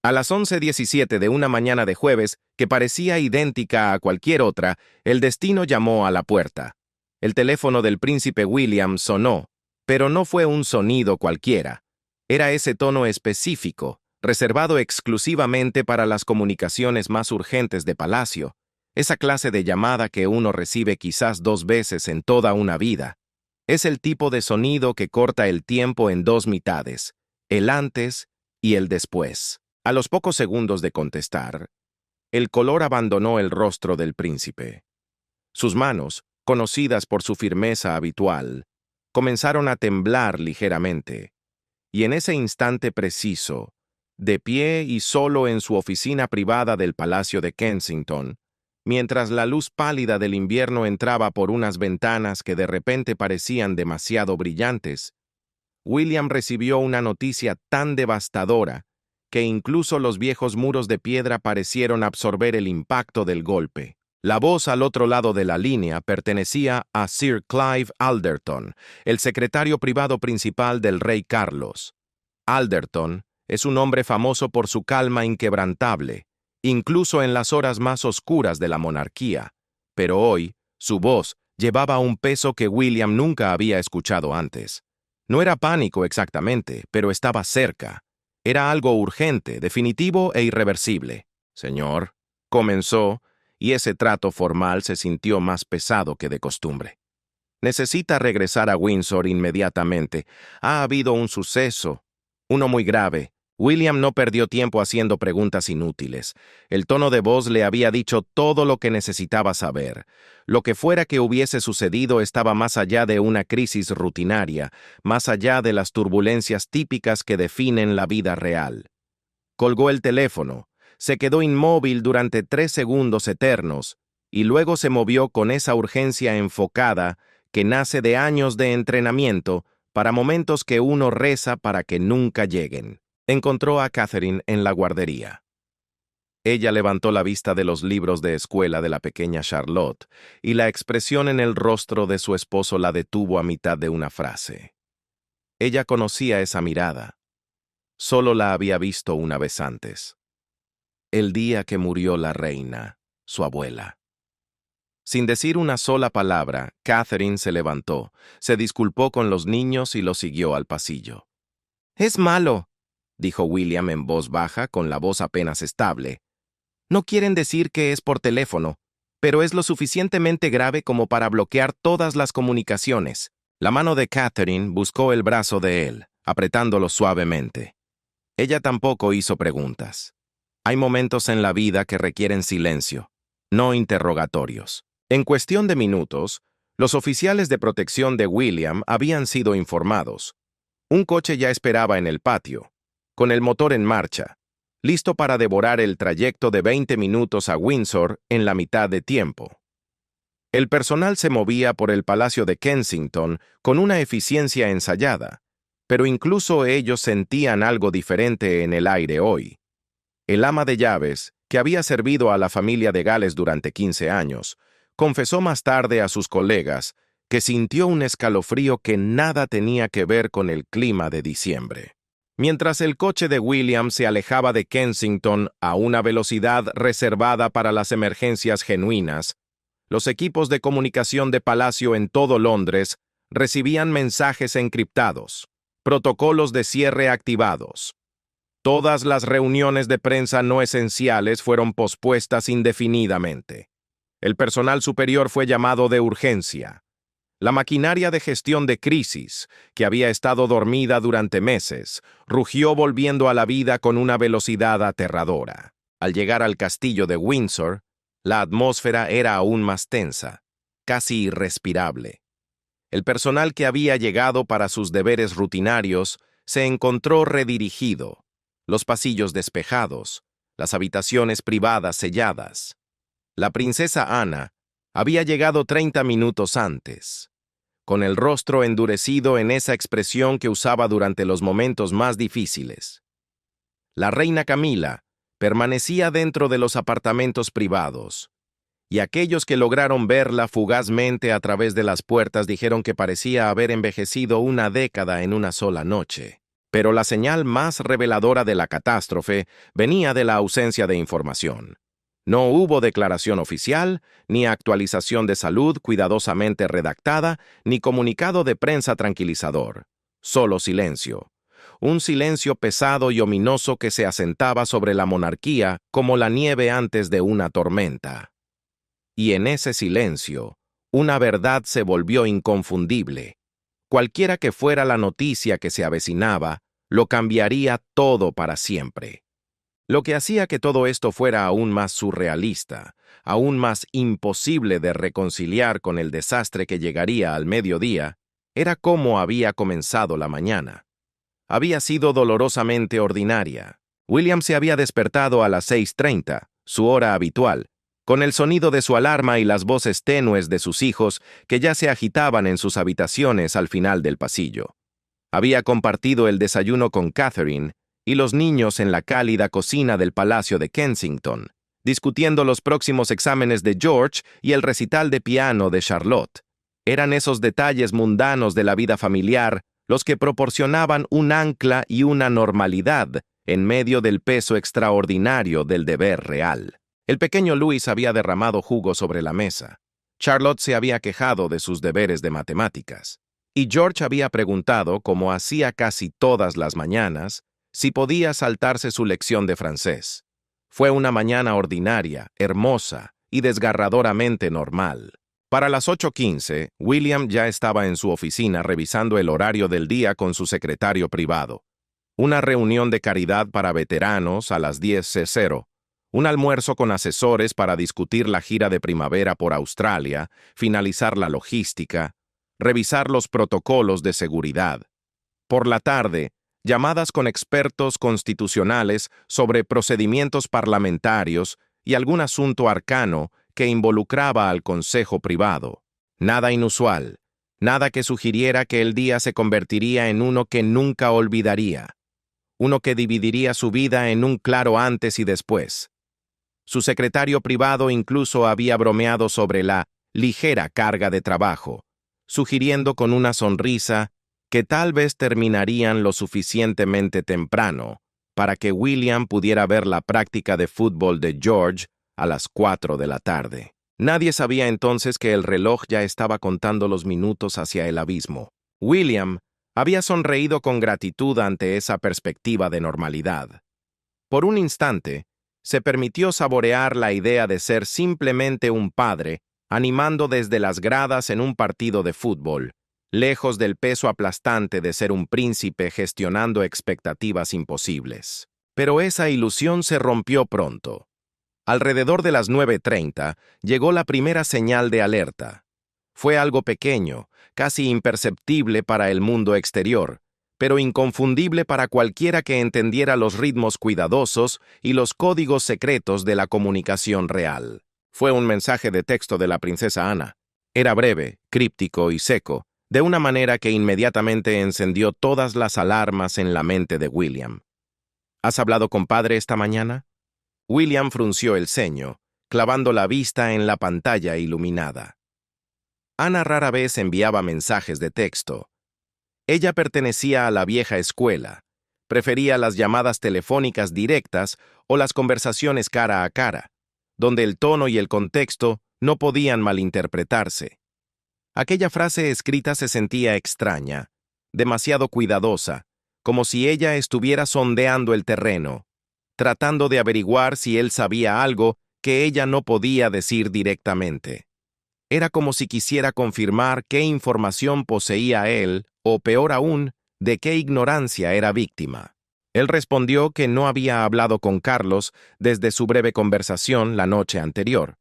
A las 11:17 de una mañana de jueves, que parecía idéntica a cualquier otra, el destino llamó a la puerta. El teléfono del príncipe William sonó, pero no fue un sonido cualquiera. Era ese tono específico, reservado exclusivamente para las comunicaciones más urgentes de Palacio, esa clase de llamada que uno recibe quizás 2 veces en toda una vida. Es el tipo de sonido que corta el tiempo en 2 mitades, el antes y el después. A los pocos segundos de contestar, el color abandonó el rostro del príncipe. Sus manos, conocidas por su firmeza habitual, comenzaron a temblar ligeramente, y en ese instante preciso, de pie y solo en su oficina privada del Palacio de Kensington, mientras la luz pálida del invierno entraba por unas ventanas que de repente parecían demasiado brillantes, William recibió una noticia tan devastadora que incluso los viejos muros de piedra parecieron absorber el impacto del golpe. La voz al otro lado de la línea pertenecía a Sir Clive Alderton, el secretario privado principal del rey Carlos. Alderton es un hombre famoso por su calma inquebrantable, incluso en las horas más oscuras de la monarquía, pero hoy su voz llevaba un peso que William nunca había escuchado antes. No era pánico exactamente, pero estaba cerca. Era algo urgente, definitivo e irreversible. Señor, comenzó, y ese trato formal se sintió más pesado que de costumbre. Necesita regresar a Windsor inmediatamente. Ha habido un suceso, uno muy grave. William no perdió tiempo haciendo preguntas inútiles. El tono de voz le había dicho todo lo que necesitaba saber. Lo que fuera que hubiese sucedido estaba más allá de una crisis rutinaria, más allá de las turbulencias típicas que definen la vida real. Colgó el teléfono, se quedó inmóvil durante 3 segundos eternos, y luego se movió con esa urgencia enfocada que nace de años de entrenamiento para momentos que uno reza para que nunca lleguen. Encontró a Catherine en la guardería. Ella levantó la vista de los libros de escuela de la pequeña Charlotte, y la expresión en el rostro de su esposo la detuvo a mitad de una frase. Ella conocía esa mirada. Solo la había visto una vez antes. El día que murió la reina, su abuela. Sin decir una sola palabra, Catherine se levantó, se disculpó con los niños y los siguió al pasillo. «Es malo», dijo William en voz baja, con la voz apenas estable. «No quieren decir que es por teléfono, pero es lo suficientemente grave como para bloquear todas las comunicaciones». La mano de Catherine buscó el brazo de él, apretándolo suavemente. Ella tampoco hizo preguntas. Hay momentos en la vida que requieren silencio, no interrogatorios. En cuestión de minutos, los oficiales de protección de William habían sido informados. Un coche ya esperaba en el patio, con el motor en marcha, listo para devorar el trayecto de 20 minutos a Windsor en la mitad de tiempo. El personal se movía por el Palacio de Kensington con una eficiencia ensayada, pero incluso ellos sentían algo diferente en el aire hoy. El ama de llaves, que había servido a la familia de Gales durante 15 años, confesó más tarde a sus colegas que sintió un escalofrío que nada tenía que ver con el clima de diciembre. Mientras el coche de William se alejaba de Kensington a una velocidad reservada para las emergencias genuinas, los equipos de comunicación de Palacio en todo Londres recibían mensajes encriptados, protocolos de cierre activados. Todas las reuniones de prensa no esenciales fueron pospuestas indefinidamente. El personal superior fue llamado de urgencia. La maquinaria de gestión de crisis, que había estado dormida durante meses, rugió volviendo a la vida con una velocidad aterradora. Al llegar al castillo de Windsor, la atmósfera era aún más tensa, casi irrespirable. El personal que había llegado para sus deberes rutinarios se encontró redirigido, los pasillos despejados, las habitaciones privadas selladas. La princesa Ana había llegado 30 minutos antes, con el rostro endurecido en esa expresión que usaba durante los momentos más difíciles. La reina Camila permanecía dentro de los apartamentos privados, y aquellos que lograron verla fugazmente a través de las puertas dijeron que parecía haber envejecido una década en una sola noche. Pero la señal más reveladora de la catástrofe venía de la ausencia de información. No hubo declaración oficial, ni actualización de salud cuidadosamente redactada, ni comunicado de prensa tranquilizador. Solo silencio. Un silencio pesado y ominoso que se asentaba sobre la monarquía como la nieve antes de una tormenta. Y en ese silencio, una verdad se volvió inconfundible. Cualquiera que fuera la noticia que se avecinaba, lo cambiaría todo para siempre. Lo que hacía que todo esto fuera aún más surrealista, aún más imposible de reconciliar con el desastre que llegaría al mediodía, era cómo había comenzado la mañana. Había sido dolorosamente ordinaria. William se había despertado a las 6:30, su hora habitual, con el sonido de su alarma y las voces tenues de sus hijos que ya se agitaban en sus habitaciones al final del pasillo. Había compartido el desayuno con Catherine y los niños en la cálida cocina del Palacio de Kensington, discutiendo los próximos exámenes de George y el recital de piano de Charlotte. Eran esos detalles mundanos de la vida familiar los que proporcionaban un ancla y una normalidad en medio del peso extraordinario del deber real. El pequeño Louis había derramado jugo sobre la mesa. Charlotte se había quejado de sus deberes de matemáticas. Y George había preguntado, como hacía casi todas las mañanas, si podía saltarse su lección de francés. Fue una mañana ordinaria, hermosa y desgarradoramente normal. Para las 8:15, William ya estaba en su oficina revisando el horario del día con su secretario privado. Una reunión de caridad para veteranos a las 10:00, un almuerzo con asesores para discutir la gira de primavera por Australia, finalizar la logística, revisar los protocolos de seguridad. Por la tarde, llamadas con expertos constitucionales sobre procedimientos parlamentarios y algún asunto arcano que involucraba al Consejo Privado. Nada inusual, nada que sugiriera que el día se convertiría en uno que nunca olvidaría, uno que dividiría su vida en un claro antes y después. Su secretario privado incluso había bromeado sobre la ligera carga de trabajo, sugiriendo con una sonrisa que tal vez terminarían lo suficientemente temprano para que William pudiera ver la práctica de fútbol de George a las 4 de la tarde. Nadie sabía entonces que el reloj ya estaba contando los minutos hacia el abismo. William había sonreído con gratitud ante esa perspectiva de normalidad. Por un instante, se permitió saborear la idea de ser simplemente un padre, animando desde las gradas en un partido de fútbol, lejos del peso aplastante de ser un príncipe gestionando expectativas imposibles. Pero esa ilusión se rompió pronto. Alrededor de las 9:30 llegó la primera señal de alerta. Fue algo pequeño, casi imperceptible para el mundo exterior, pero inconfundible para cualquiera que entendiera los ritmos cuidadosos y los códigos secretos de la comunicación real. Fue un mensaje de texto de la princesa Ana. Era breve, críptico y seco, de una manera que inmediatamente encendió todas las alarmas en la mente de William. ¿Has hablado con padre esta mañana? William frunció el ceño, clavando la vista en la pantalla iluminada. Ana rara vez enviaba mensajes de texto. Ella pertenecía a la vieja escuela, prefería las llamadas telefónicas directas o las conversaciones cara a cara, donde el tono y el contexto no podían malinterpretarse. Aquella frase escrita se sentía extraña, demasiado cuidadosa, como si ella estuviera sondeando el terreno, tratando de averiguar si él sabía algo que ella no podía decir directamente. Era como si quisiera confirmar qué información poseía él, o peor aún, de qué ignorancia era víctima. Él respondió que no había hablado con Carlos desde su breve conversación la noche anterior,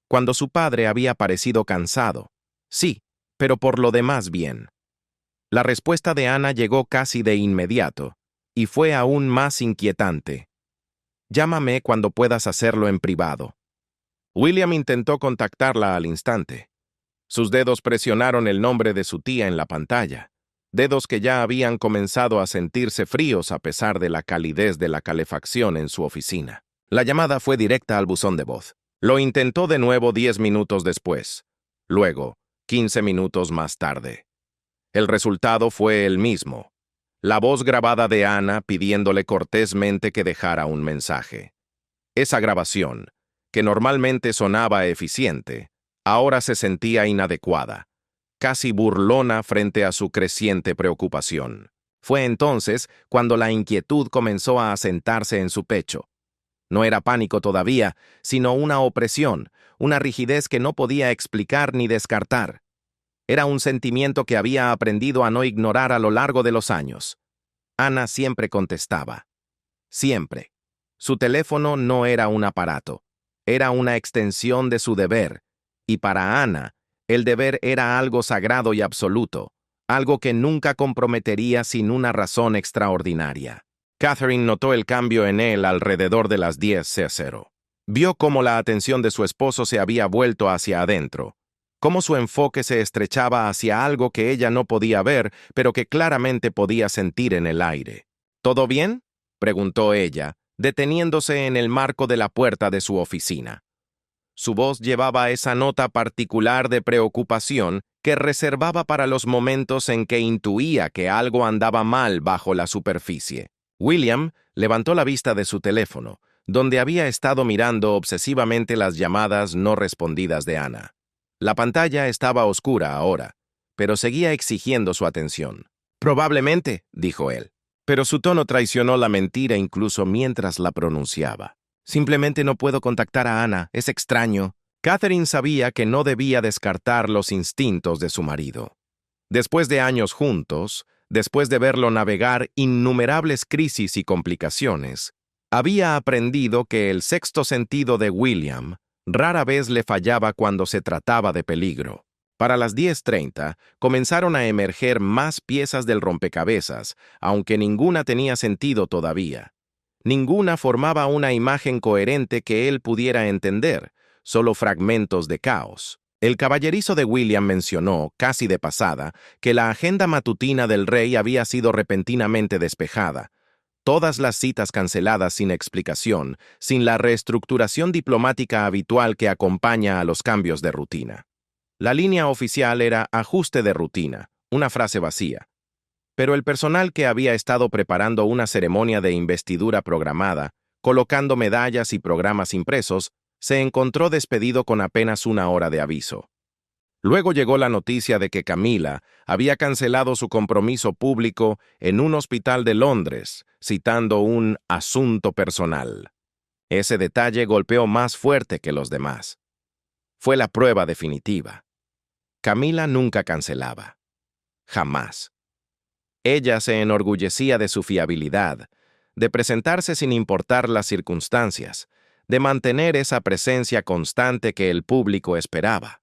cuando su padre había parecido cansado. Sí, pero por lo demás bien. La respuesta de Ana llegó casi de inmediato, y fue aún más inquietante. Llámame cuando puedas hacerlo en privado. William intentó contactarla al instante. Sus dedos presionaron el nombre de su tía en la pantalla, dedos que ya habían comenzado a sentirse fríos a pesar de la calidez de la calefacción en su oficina. La llamada fue directa al buzón de voz. Lo intentó de nuevo 10 minutos después. Luego, 15 minutos más tarde. El resultado fue el mismo. La voz grabada de Ana pidiéndole cortésmente que dejara un mensaje. Esa grabación, que normalmente sonaba eficiente, ahora se sentía inadecuada, casi burlona frente a su creciente preocupación. Fue entonces cuando la inquietud comenzó a asentarse en su pecho. No era pánico todavía, sino una opresión, una rigidez que no podía explicar ni descartar. Era un sentimiento que había aprendido a no ignorar a lo largo de los años. Ana siempre contestaba. Siempre. Su teléfono no era un aparato, era una extensión de su deber, y para Ana, el deber era algo sagrado y absoluto, algo que nunca comprometería sin una razón extraordinaria. Catherine notó el cambio en él alrededor de las 10:00. Vio cómo la atención de su esposo se había vuelto hacia adentro, cómo su enfoque se estrechaba hacia algo que ella no podía ver, pero que claramente podía sentir en el aire. ¿Todo bien?, preguntó ella, deteniéndose en el marco de la puerta de su oficina. Su voz llevaba esa nota particular de preocupación que reservaba para los momentos en que intuía que algo andaba mal bajo la superficie. William levantó la vista de su teléfono, donde había estado mirando obsesivamente las llamadas no respondidas de Ana. La pantalla estaba oscura ahora, pero seguía exigiendo su atención. Probablemente, dijo él, pero su tono traicionó la mentira incluso mientras la pronunciaba. Simplemente no puedo contactar a Ana, es extraño. Catherine sabía que no debía descartar los instintos de su marido. Después de años juntos, después de verlo navegar innumerables crisis y complicaciones, había aprendido que el sexto sentido de William rara vez le fallaba cuando se trataba de peligro. Para las 10:30 comenzaron a emerger más piezas del rompecabezas, aunque ninguna tenía sentido todavía. Ninguna formaba una imagen coherente que él pudiera entender, solo fragmentos de caos. El caballerizo de William mencionó, casi de pasada, que la agenda matutina del rey había sido repentinamente despejada. Todas las citas canceladas sin explicación, sin la reestructuración diplomática habitual que acompaña a los cambios de rutina. La línea oficial era ajuste de rutina, una frase vacía. Pero el personal que había estado preparando una ceremonia de investidura programada, colocando medallas y programas impresos, se encontró despedido con apenas una hora de aviso. Luego llegó la noticia de que Camila había cancelado su compromiso público en un hospital de Londres, citando un asunto personal. Ese detalle golpeó más fuerte que los demás. Fue la prueba definitiva. Camila nunca cancelaba. Jamás. Ella se enorgullecía de su fiabilidad, de presentarse sin importar las circunstancias, de mantener esa presencia constante que el público esperaba.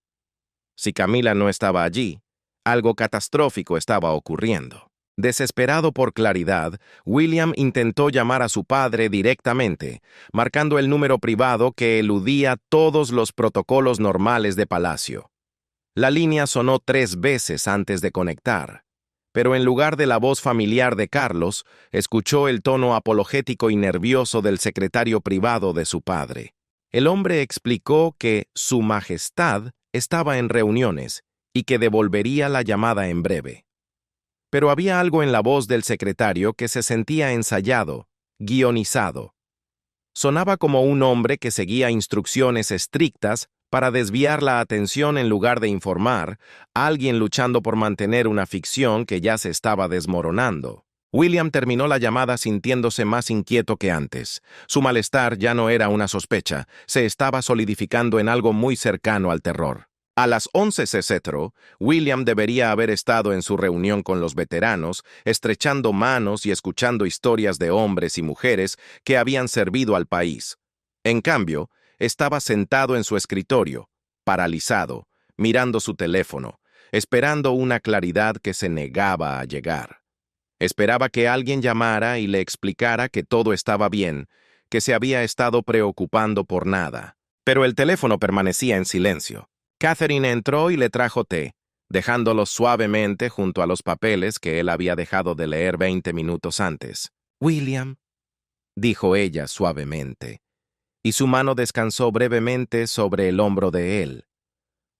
Si Camila no estaba allí, algo catastrófico estaba ocurriendo. Desesperado por claridad, William intentó llamar a su padre directamente, marcando el número privado que eludía todos los protocolos normales de Palacio. La línea sonó 3 veces antes de conectar, pero en lugar de la voz familiar de Carlos, escuchó el tono apologético y nervioso del secretario privado de su padre. El hombre explicó que Su Majestad estaba en reuniones y que devolvería la llamada en breve. Pero había algo en la voz del secretario que se sentía ensayado, guionizado. Sonaba como un hombre que seguía instrucciones estrictas para desviar la atención en lugar de informar, a alguien luchando por mantener una ficción que ya se estaba desmoronando. William terminó la llamada sintiéndose más inquieto que antes. Su malestar ya no era una sospecha, se estaba solidificando en algo muy cercano al terror. A las 11:00, William debería haber estado en su reunión con los veteranos, estrechando manos y escuchando historias de hombres y mujeres que habían servido al país. En cambio, estaba sentado en su escritorio, paralizado, mirando su teléfono, esperando una claridad que se negaba a llegar. Esperaba que alguien llamara y le explicara que todo estaba bien, que se había estado preocupando por nada. Pero el teléfono permanecía en silencio. Catherine entró y le trajo té, dejándolo suavemente junto a los papeles que él había dejado de leer 20 minutos antes. «William», dijo ella suavemente, y su mano descansó brevemente sobre el hombro de él,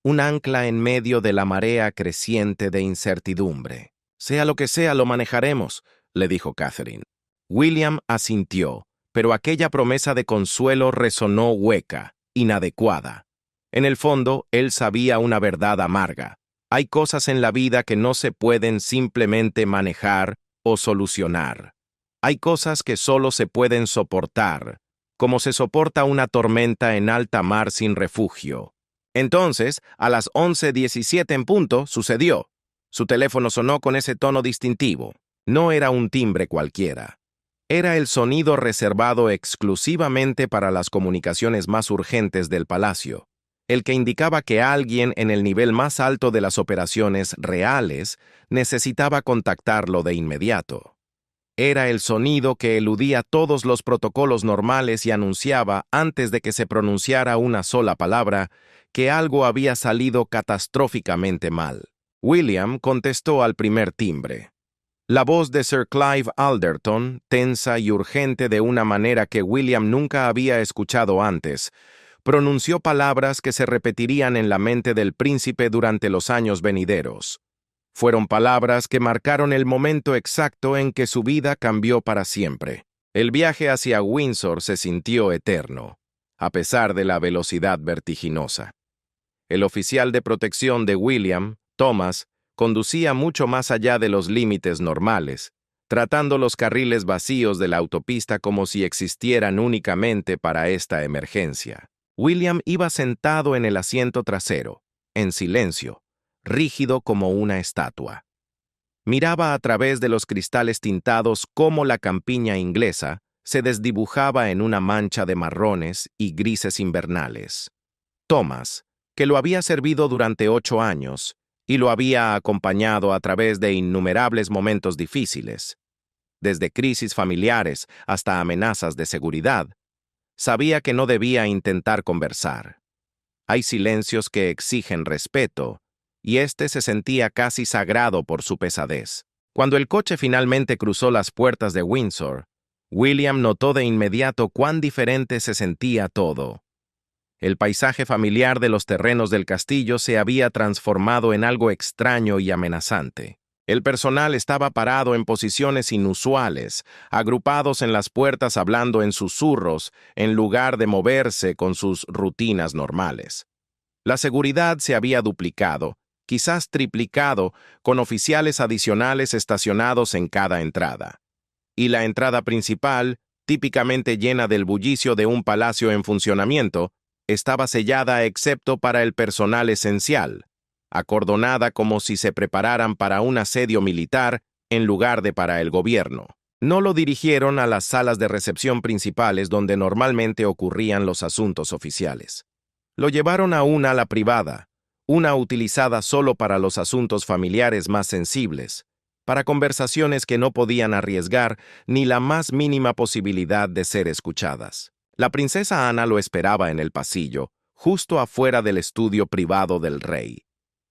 un ancla en medio de la marea creciente de incertidumbre. «Sea lo que sea, lo manejaremos. le dijo Catherine. William asintió, pero aquella promesa de consuelo resonó hueca, inadecuada. En el fondo, él sabía una verdad amarga. Hay cosas en la vida que no se pueden simplemente manejar o solucionar. Hay cosas que solo se pueden soportar, como se soporta una tormenta en alta mar sin refugio. Entonces, a las 11:17 en punto, sucedió. Su teléfono sonó con ese tono distintivo. No era un timbre cualquiera. Era el sonido reservado exclusivamente para las comunicaciones más urgentes del palacio, el que indicaba que alguien en el nivel más alto de las operaciones reales necesitaba contactarlo de inmediato. Era el sonido que eludía todos los protocolos normales y anunciaba, antes de que se pronunciara una sola palabra, que algo había salido catastróficamente mal. William contestó al primer timbre. La voz de Sir Clive Alderton, tensa y urgente de una manera que William nunca había escuchado antes, pronunció palabras que se repetirían en la mente del príncipe durante los años venideros. Fueron palabras que marcaron el momento exacto en que su vida cambió para siempre. El viaje hacia Windsor se sintió eterno, a pesar de la velocidad vertiginosa. El oficial de protección de William, Thomas, conducía mucho más allá de los límites normales, tratando los carriles vacíos de la autopista como si existieran únicamente para esta emergencia. William iba sentado en el asiento trasero, en silencio, rígido como una estatua. Miraba a través de los cristales tintados cómo la campiña inglesa se desdibujaba en una mancha de marrones y grises invernales. Thomas, que lo había servido durante 8 años, y lo había acompañado a través de innumerables momentos difíciles, desde crisis familiares hasta amenazas de seguridad, sabía que no debía intentar conversar. Hay silencios que exigen respeto, y este se sentía casi sagrado por su pesadez. Cuando el coche finalmente cruzó las puertas de Windsor, William notó de inmediato cuán diferente se sentía todo. El paisaje familiar de los terrenos del castillo se había transformado en algo extraño y amenazante. El personal estaba parado en posiciones inusuales, agrupados en las puertas hablando en susurros, en lugar de moverse con sus rutinas normales. La seguridad se había duplicado, quizás triplicado, con oficiales adicionales estacionados en cada entrada. Y la entrada principal, típicamente llena del bullicio de un palacio en funcionamiento, estaba sellada excepto para el personal esencial, acordonada como si se prepararan para un asedio militar en lugar de para el gobierno. No lo dirigieron a las salas de recepción principales donde normalmente ocurrían los asuntos oficiales. Lo llevaron a una ala privada, una utilizada solo para los asuntos familiares más sensibles, para conversaciones que no podían arriesgar ni la más mínima posibilidad de ser escuchadas. La princesa Ana lo esperaba en el pasillo, justo afuera del estudio privado del rey.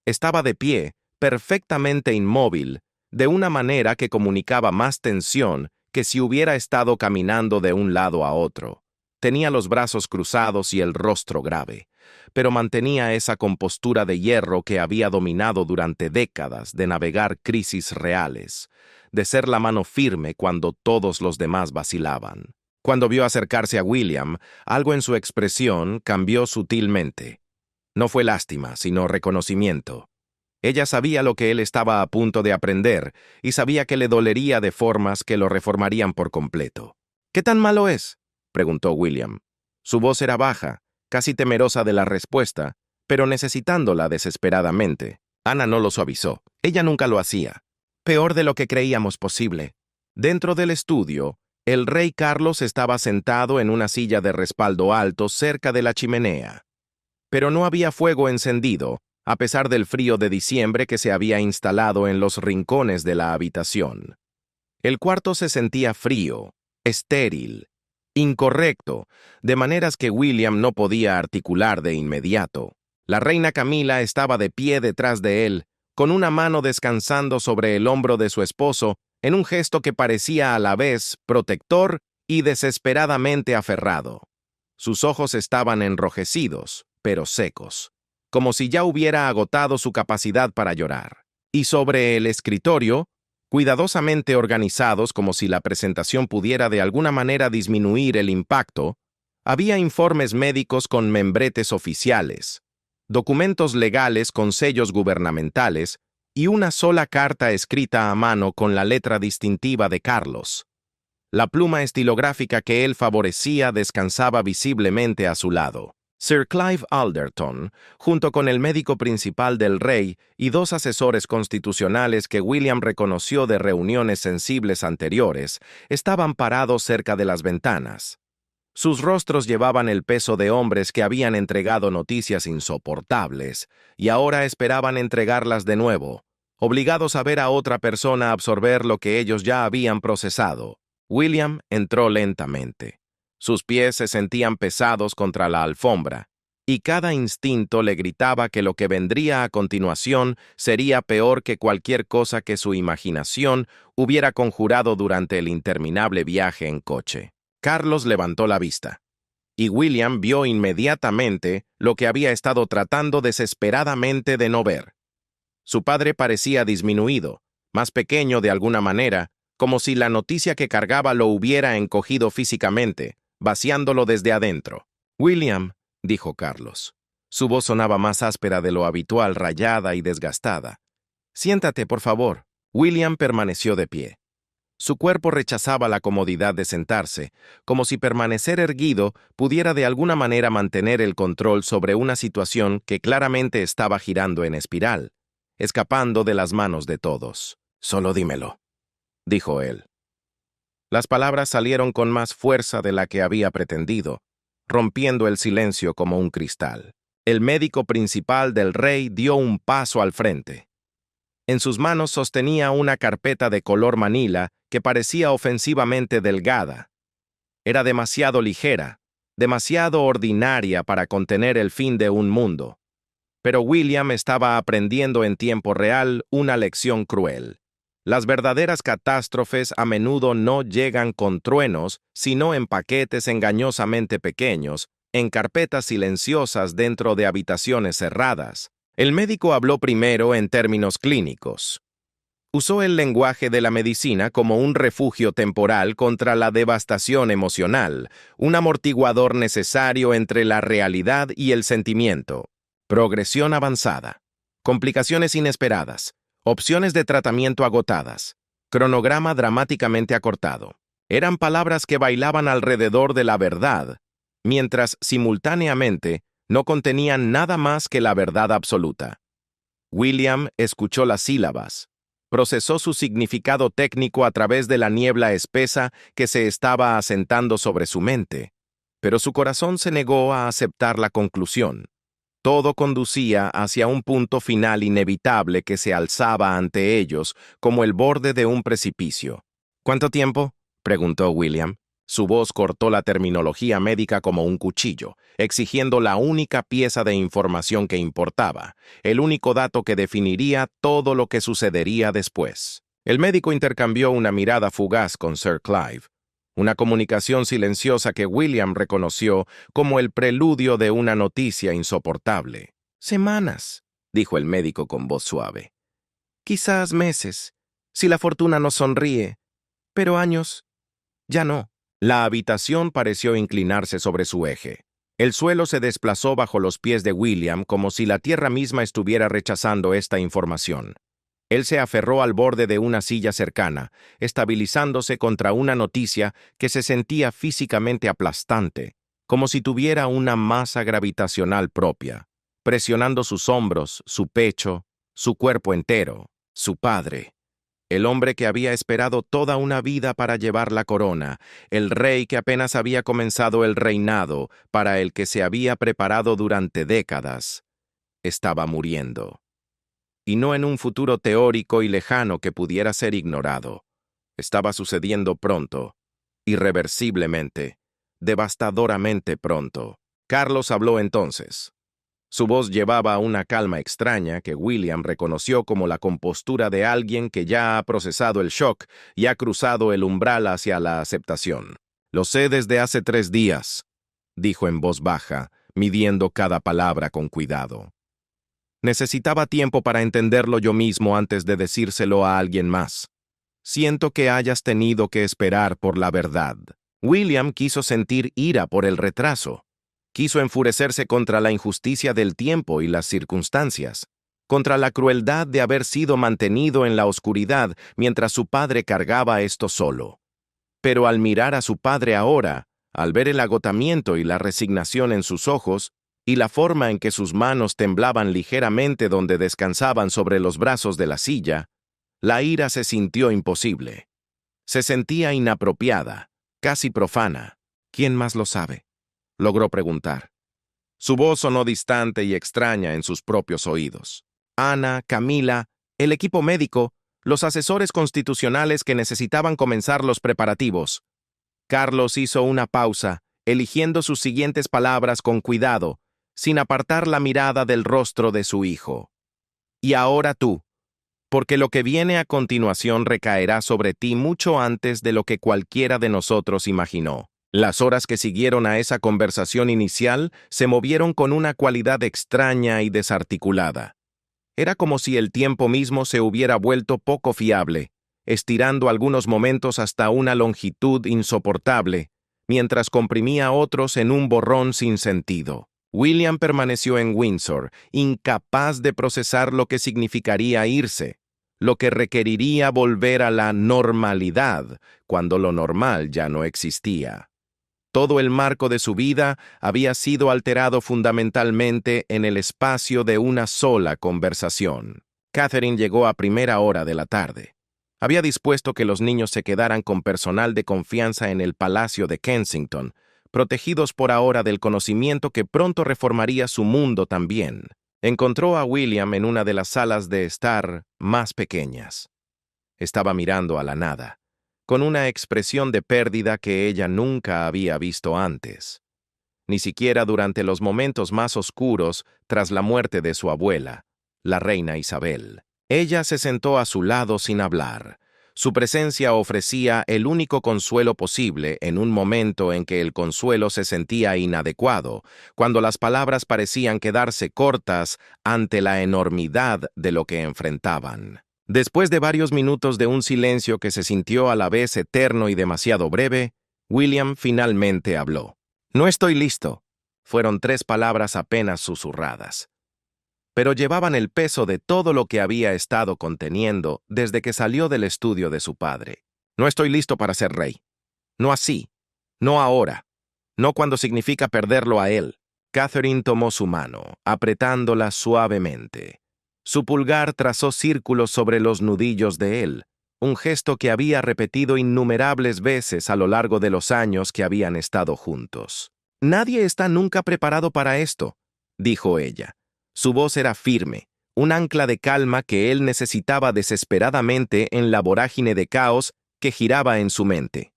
Estaba de pie, perfectamente inmóvil, de una manera que comunicaba más tensión que si hubiera estado caminando de un lado a otro. Tenía los brazos cruzados y el rostro grave, pero mantenía esa compostura de hierro que había dominado durante décadas de navegar crisis reales, de ser la mano firme cuando todos los demás vacilaban. Cuando vio acercarse a William, algo en su expresión cambió sutilmente. No fue lástima, sino reconocimiento. Ella sabía lo que él estaba a punto de aprender y sabía que le dolería de formas que lo reformarían por completo. ¿Qué tan malo es?, preguntó William. Su voz era baja, casi temerosa de la respuesta, pero necesitándola desesperadamente. Ana no lo suavizó. Ella nunca lo hacía. Peor de lo que creíamos posible. Dentro del estudio, el rey Carlos estaba sentado en una silla de respaldo alto cerca de la chimenea. Pero no había fuego encendido, a pesar del frío de diciembre que se había instalado en los rincones de la habitación. El cuarto se sentía frío, estéril, incorrecto, de maneras que William no podía articular de inmediato. La reina Camila estaba de pie detrás de él, con una mano descansando sobre el hombro de su esposo, en un gesto que parecía a la vez protector y desesperadamente aferrado. Sus ojos estaban enrojecidos, pero secos, como si ya hubiera agotado su capacidad para llorar. Y sobre el escritorio, Cuidadosamente organizados como si la presentación pudiera de alguna manera disminuir el impacto, había informes médicos con membretes oficiales, documentos legales con sellos gubernamentales y una sola carta escrita a mano con la letra distintiva de Carlos. La pluma estilográfica que él favorecía descansaba visiblemente a su lado. Sir Clive Alderton, junto con el médico principal del rey y dos asesores constitucionales que William reconoció de reuniones sensibles anteriores, estaban parados cerca de las ventanas. Sus rostros llevaban el peso de hombres que habían entregado noticias insoportables y ahora esperaban entregarlas de nuevo, obligados a ver a otra persona absorber lo que ellos ya habían procesado. William entró lentamente. Sus pies se sentían pesados contra la alfombra, y cada instinto le gritaba que lo que vendría a continuación sería peor que cualquier cosa que su imaginación hubiera conjurado durante el interminable viaje en coche. Carlos levantó la vista, y William vio inmediatamente lo que había estado tratando desesperadamente de no ver. Su padre parecía disminuido, más pequeño de alguna manera, como si la noticia que cargaba lo hubiera encogido físicamente, vaciándolo desde adentro. «William», dijo Carlos. Su voz sonaba más áspera de lo habitual, rayada y desgastada. «Siéntate, por favor». William permaneció de pie. Su cuerpo rechazaba la comodidad de sentarse, como si permanecer erguido pudiera de alguna manera mantener el control sobre una situación que claramente estaba girando en espiral, escapando de las manos de todos. «Solo dímelo», dijo él. Las palabras salieron con más fuerza de la que había pretendido, rompiendo el silencio como un cristal. El médico principal del rey dio un paso al frente. En sus manos sostenía una carpeta de color manila que parecía ofensivamente delgada. Era demasiado ligera, demasiado ordinaria para contener el fin de un mundo. Pero William estaba aprendiendo en tiempo real una lección cruel. Las verdaderas catástrofes a menudo no llegan con truenos, sino en paquetes engañosamente pequeños, en carpetas silenciosas dentro de habitaciones cerradas. El médico habló primero en términos clínicos. Usó el lenguaje de la medicina como un refugio temporal contra la devastación emocional, un amortiguador necesario entre la realidad y el sentimiento. Progresión avanzada. Complicaciones inesperadas. Opciones de tratamiento agotadas. Cronograma dramáticamente acortado. Eran palabras que bailaban alrededor de la verdad, mientras simultáneamente no contenían nada más que la verdad absoluta. William escuchó las sílabas, procesó su significado técnico a través de la niebla espesa que se estaba asentando sobre su mente, pero su corazón se negó a aceptar la conclusión. Todo conducía hacia un punto final inevitable que se alzaba ante ellos como el borde de un precipicio. «¿Cuánto tiempo?», preguntó William. Su voz cortó la terminología médica como un cuchillo, exigiendo la única pieza de información que importaba, el único dato que definiría todo lo que sucedería después. El médico intercambió una mirada fugaz con Sir Clive, una comunicación silenciosa que William reconoció como el preludio de una noticia insoportable. «Semanas», dijo el médico con voz suave. «Quizás meses, si la fortuna nos sonríe, pero años, ya no». La habitación pareció inclinarse sobre su eje. El suelo se desplazó bajo los pies de William como si la tierra misma estuviera rechazando esta información. Él se aferró al borde de una silla cercana, estabilizándose contra una noticia que se sentía físicamente aplastante, como si tuviera una masa gravitacional propia, presionando sus hombros, su pecho, su cuerpo entero. Su padre. El hombre que había esperado toda una vida para llevar la corona, el rey que apenas había comenzado el reinado para el que se había preparado durante décadas, estaba muriendo. Y no en un futuro teórico y lejano que pudiera ser ignorado. Estaba sucediendo pronto, irreversiblemente, devastadoramente pronto. Carlos habló entonces. Su voz llevaba una calma extraña que William reconoció como la compostura de alguien que ya ha procesado el shock y ha cruzado el umbral hacia la aceptación. «Lo sé desde hace 3 días», dijo en voz baja, midiendo cada palabra con cuidado. «Necesitaba tiempo para entenderlo yo mismo antes de decírselo a alguien más. Siento que hayas tenido que esperar por la verdad. William quiso sentir ira por el retraso. Quiso enfurecerse contra la injusticia del tiempo y las circunstancias, contra la crueldad de haber sido mantenido en la oscuridad mientras su padre cargaba esto solo. Pero al mirar a su padre ahora, al ver el agotamiento y la resignación en sus ojos, y la forma en que sus manos temblaban ligeramente donde descansaban sobre los brazos de la silla, la ira se sintió imposible. Se sentía inapropiada, casi profana. ¿Quién más lo sabe?, logró preguntar. Su voz sonó distante y extraña en sus propios oídos. Ana, Camila, el equipo médico, los asesores constitucionales que necesitaban comenzar los preparativos. Carlos hizo una pausa, eligiendo sus siguientes palabras con cuidado, sin apartar la mirada del rostro de su hijo. Y ahora tú, porque lo que viene a continuación recaerá sobre ti mucho antes de lo que cualquiera de nosotros imaginó. Las horas que siguieron a esa conversación inicial se movieron con una cualidad extraña y desarticulada. Era como si el tiempo mismo se hubiera vuelto poco fiable, estirando algunos momentos hasta una longitud insoportable, mientras comprimía otros en un borrón sin sentido. William permaneció en Windsor, incapaz de procesar lo que significaría irse, lo que requeriría volver a la normalidad, cuando lo normal ya no existía. Todo el marco de su vida había sido alterado fundamentalmente en el espacio de una sola conversación. Catherine llegó a primera hora de la tarde. Había dispuesto que los niños se quedaran con personal de confianza en el Palacio de Kensington, protegidos por ahora del conocimiento que pronto reformaría su mundo también. Encontró a William en una de las salas de estar más pequeñas. Estaba mirando a la nada, con una expresión de pérdida que ella nunca había visto antes, ni siquiera durante los momentos más oscuros tras la muerte de su abuela, la reina Isabel. Ella se sentó a su lado sin hablar. Su presencia ofrecía el único consuelo posible en un momento en que el consuelo se sentía inadecuado, cuando las palabras parecían quedarse cortas ante la enormidad de lo que enfrentaban. Después de varios minutos de un silencio que se sintió a la vez eterno y demasiado breve, William finalmente habló. «No estoy listo», fueron 3 palabras apenas susurradas. Pero llevaban el peso de todo lo que había estado conteniendo desde que salió del estudio de su padre. «No estoy listo para ser rey. No así. No ahora. No cuando significa perderlo a él». Catherine tomó su mano, apretándola suavemente. Su pulgar trazó círculos sobre los nudillos de él, un gesto que había repetido innumerables veces a lo largo de los años que habían estado juntos. «Nadie está nunca preparado para esto», dijo ella. Su voz era firme, un ancla de calma que él necesitaba desesperadamente en la vorágine de caos que giraba en su mente.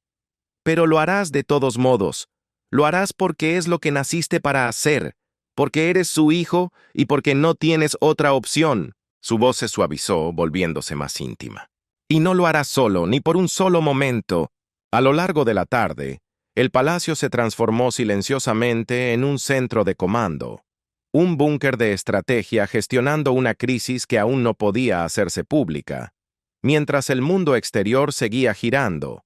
«Pero lo harás de todos modos. Lo harás porque es lo que naciste para hacer, porque eres su hijo y porque no tienes otra opción». Su voz se suavizó, volviéndose más íntima. «Y no lo harás solo, ni por un solo momento». A lo largo de la tarde, el palacio se transformó silenciosamente en un centro de comando, un búnker de estrategia gestionando una crisis que aún no podía hacerse pública, mientras el mundo exterior seguía girando,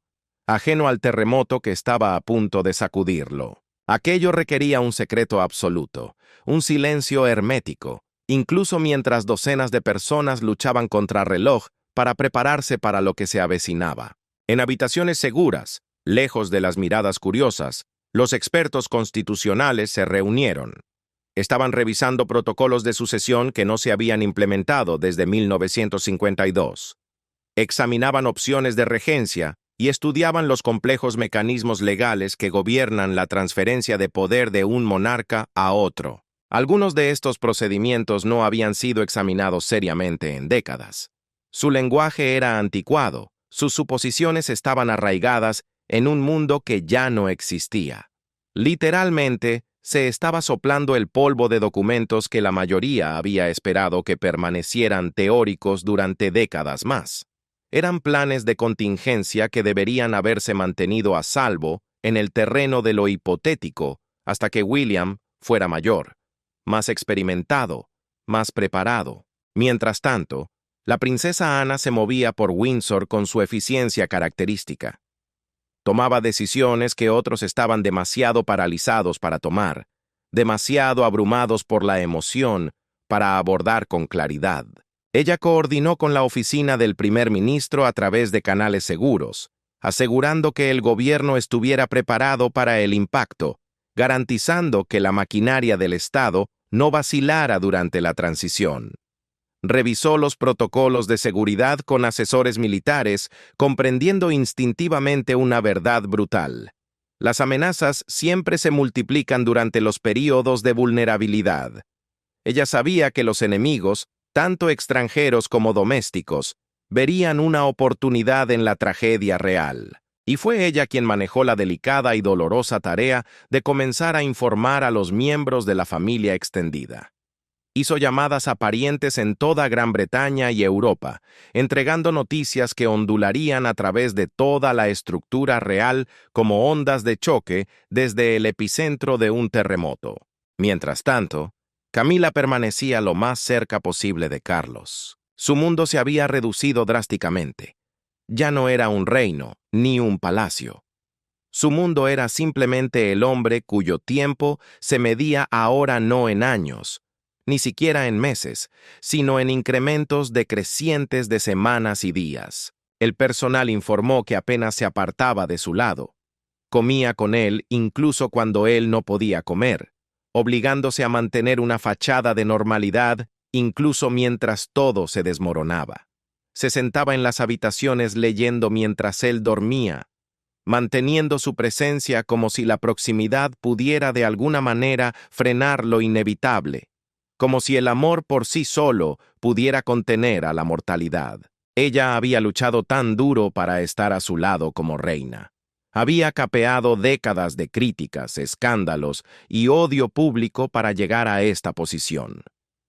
ajeno al terremoto que estaba a punto de sacudirlo. Aquello requería un secreto absoluto, un silencio hermético, incluso mientras docenas de personas luchaban contra reloj para prepararse para lo que se avecinaba. En habitaciones seguras, lejos de las miradas curiosas, los expertos constitucionales se reunieron. Estaban revisando protocolos de sucesión que no se habían implementado desde 1952. Examinaban opciones de regencia y estudiaban los complejos mecanismos legales que gobiernan la transferencia de poder de un monarca a otro. Algunos de estos procedimientos no habían sido examinados seriamente en décadas. Su lenguaje era anticuado, sus suposiciones estaban arraigadas en un mundo que ya no existía. Literalmente, se estaba soplando el polvo de documentos que la mayoría había esperado que permanecieran teóricos durante décadas más. Eran planes de contingencia que deberían haberse mantenido a salvo en el terreno de lo hipotético hasta que William fuera mayor, más experimentado, más preparado. Mientras tanto, La princesa Ana se movía por Windsor con su eficiencia característica. Tomaba decisiones que otros estaban demasiado paralizados para tomar, demasiado abrumados por la emoción para abordar con claridad. Ella coordinó con la oficina del primer ministro a través de canales seguros, asegurando que el gobierno estuviera preparado para el impacto, garantizando que la maquinaria del Estado no vacilara durante la transición. Revisó los protocolos de seguridad con asesores militares, comprendiendo instintivamente una verdad brutal. Las amenazas siempre se multiplican durante los períodos de vulnerabilidad. Ella sabía que los enemigos, tanto extranjeros como domésticos, verían una oportunidad en la tragedia real. Y fue ella quien manejó la delicada y dolorosa tarea de comenzar a informar a los miembros de la familia extendida. Hizo llamadas a parientes en toda Gran Bretaña y Europa, entregando noticias que ondularían a través de toda la estructura real como ondas de choque desde el epicentro de un terremoto. Mientras tanto, Camila permanecía lo más cerca posible de Carlos. Su mundo se había reducido drásticamente. Ya no era un reino, ni un palacio. Su mundo era simplemente el hombre cuyo tiempo se medía ahora no en años, ni siquiera en meses, sino en incrementos decrecientes de semanas y días. El personal informó que apenas se apartaba de su lado. Comía con él incluso cuando él no podía comer, obligándose a mantener una fachada de normalidad incluso mientras todo se desmoronaba. Se sentaba en las habitaciones leyendo mientras él dormía, manteniendo su presencia como si la proximidad pudiera de alguna manera frenar lo inevitable, como si el amor por sí solo pudiera contener a la mortalidad. Ella había luchado tan duro para estar a su lado como reina. Había capeado décadas de críticas, escándalos y odio público para llegar a esta posición.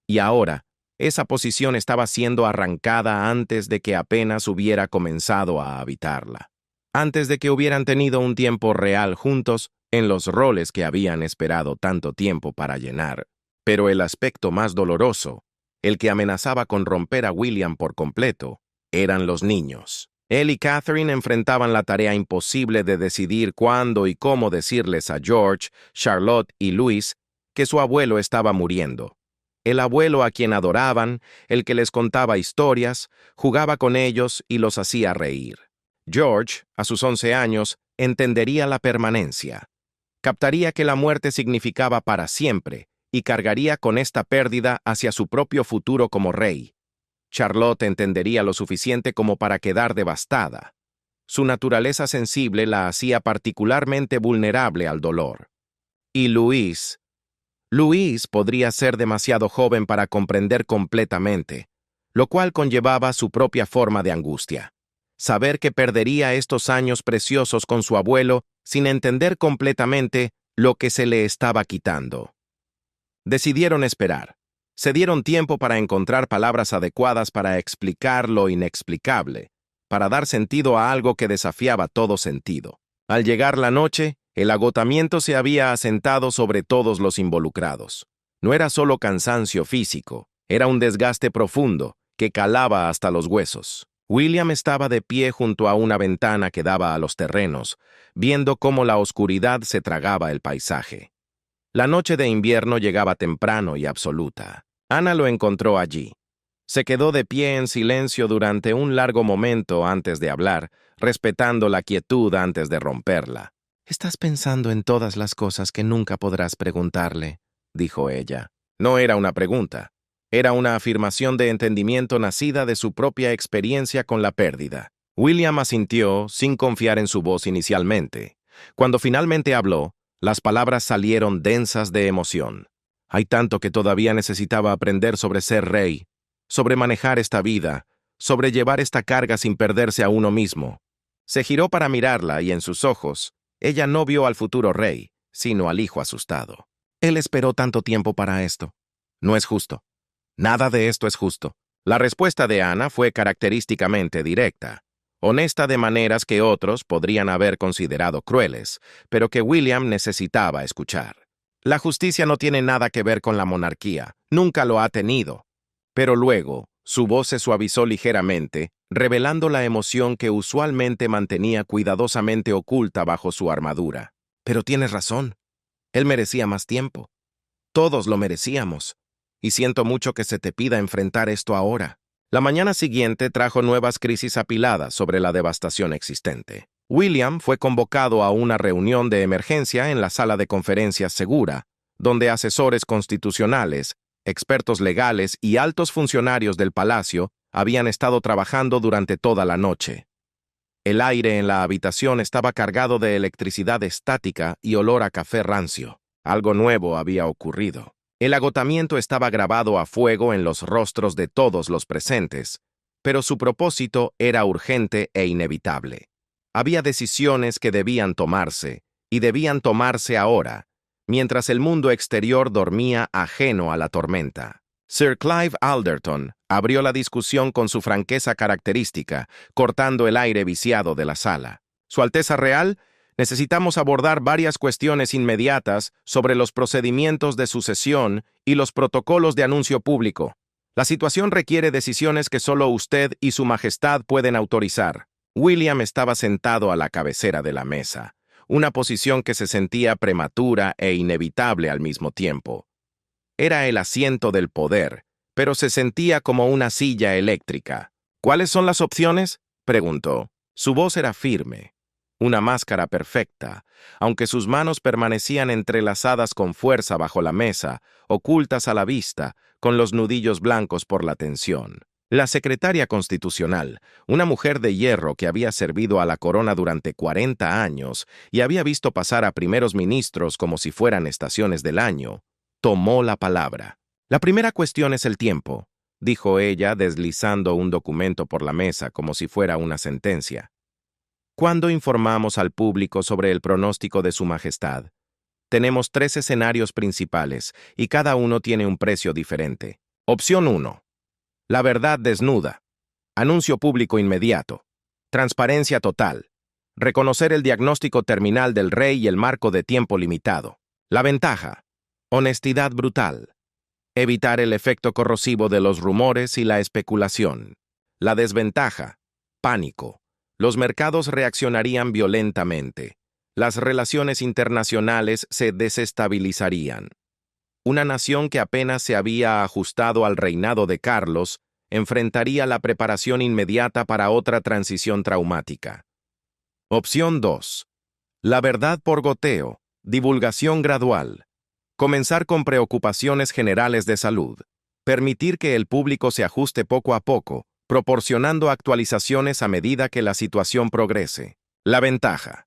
Y ahora, esa posición estaba siendo arrancada antes de que apenas hubiera comenzado a habitarla. Antes de que hubieran tenido un tiempo real juntos en los roles que habían esperado tanto tiempo para llenar. Pero el aspecto más doloroso, el que amenazaba con romper a William por completo, eran los niños. Él y Catherine enfrentaban la tarea imposible de decidir cuándo y cómo decirles a George, Charlotte y Louis que su abuelo estaba muriendo. El abuelo a quien adoraban, el que les contaba historias, jugaba con ellos y los hacía reír. George, a sus 11 años, entendería la permanencia. Captaría que la muerte significaba para siempre y cargaría con esta pérdida hacia su propio futuro como rey. Charlotte entendería lo suficiente como para quedar devastada. Su naturaleza sensible la hacía particularmente vulnerable al dolor. Y Louis podría ser demasiado joven para comprender completamente, lo cual conllevaba su propia forma de angustia. Saber que perdería estos años preciosos con su abuelo sin entender completamente lo que se le estaba quitando. Decidieron esperar. Se dieron tiempo para encontrar palabras adecuadas para explicar lo inexplicable, para dar sentido a algo que desafiaba todo sentido. Al llegar la noche, el agotamiento se había asentado sobre todos los involucrados. No era solo cansancio físico, era un desgaste profundo que calaba hasta los huesos. William estaba de pie junto a una ventana que daba a los terrenos, viendo cómo la oscuridad se tragaba el paisaje. La noche de invierno llegaba temprano y absoluta. Ana lo encontró allí. Se quedó de pie en silencio durante un largo momento antes de hablar, respetando la quietud antes de romperla. «Estás pensando en todas las cosas que nunca podrás preguntarle», dijo ella. No era una pregunta. Era una afirmación de entendimiento nacida de su propia experiencia con la pérdida. William asintió sin confiar en su voz inicialmente. Cuando finalmente habló, las palabras salieron densas de emoción. Hay tanto que todavía necesitaba aprender sobre ser rey, sobre manejar esta vida, sobre llevar esta carga sin perderse a uno mismo. Se giró para mirarla y en sus ojos, ella no vio al futuro rey, sino al hijo asustado. Él esperó tanto tiempo para esto. No es justo. Nada de esto es justo. La respuesta de Ana fue característicamente directa, honesta de maneras que otros podrían haber considerado crueles, pero que William necesitaba escuchar. La justicia no tiene nada que ver con la monarquía, nunca lo ha tenido. Pero luego, Su voz se suavizó ligeramente, revelando la emoción que usualmente mantenía cuidadosamente oculta bajo su armadura. Pero tienes razón. Él merecía más tiempo. Todos lo merecíamos. Y siento mucho que se te pida enfrentar esto ahora. La mañana siguiente trajo nuevas crisis apiladas sobre la devastación existente. William fue convocado a una reunión de emergencia en la sala de conferencias segura, donde asesores constitucionales, expertos legales y altos funcionarios del palacio habían estado trabajando durante toda la noche. El aire en la habitación estaba cargado de electricidad estática y olor a café rancio. Algo nuevo había ocurrido. El agotamiento estaba grabado a fuego en los rostros de todos los presentes, pero su propósito era urgente e inevitable. Había decisiones que debían tomarse, y debían tomarse ahora, mientras el mundo exterior dormía ajeno a la tormenta. Sir Clive Alderton abrió la discusión con su franqueza característica, cortando el aire viciado de la sala. Su Alteza Real, necesitamos abordar varias cuestiones inmediatas sobre los procedimientos de sucesión y los protocolos de anuncio público. La situación requiere decisiones que solo usted y su majestad pueden autorizar. William estaba sentado a la cabecera de la mesa, una posición que se sentía prematura e inevitable al mismo tiempo. Era el asiento del poder, pero se sentía como una silla eléctrica. ¿Cuáles son las opciones?, preguntó. Su voz era firme, una máscara perfecta, aunque sus manos permanecían entrelazadas con fuerza bajo la mesa, ocultas a la vista, con los nudillos blancos por la tensión. La secretaria constitucional, una mujer de hierro que había servido a la corona durante 40 años y había visto pasar a primeros ministros como si fueran estaciones del año, tomó la palabra. La primera cuestión es el tiempo, dijo ella deslizando un documento por la mesa como si fuera una sentencia. ¿Cuándo informamos al público sobre el pronóstico de Su Majestad? Tenemos 3 escenarios principales y cada uno tiene un precio diferente. Opción 1. La verdad desnuda. Anuncio público inmediato. Transparencia total. Reconocer el diagnóstico terminal del rey y el marco de tiempo limitado. La ventaja. Honestidad brutal. Evitar el efecto corrosivo de los rumores y la especulación. La desventaja. Pánico. Los mercados reaccionarían violentamente. Las relaciones internacionales se desestabilizarían. Una nación que apenas se había ajustado al reinado de Carlos enfrentaría la preparación inmediata para otra transición traumática. Opción 2. La verdad por goteo. Divulgación gradual. Comenzar con preocupaciones generales de salud. Permitir que el público se ajuste poco a poco, proporcionando actualizaciones a medida que la situación progrese. La ventaja.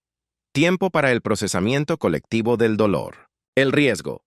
Tiempo para el procesamiento colectivo del dolor. El riesgo.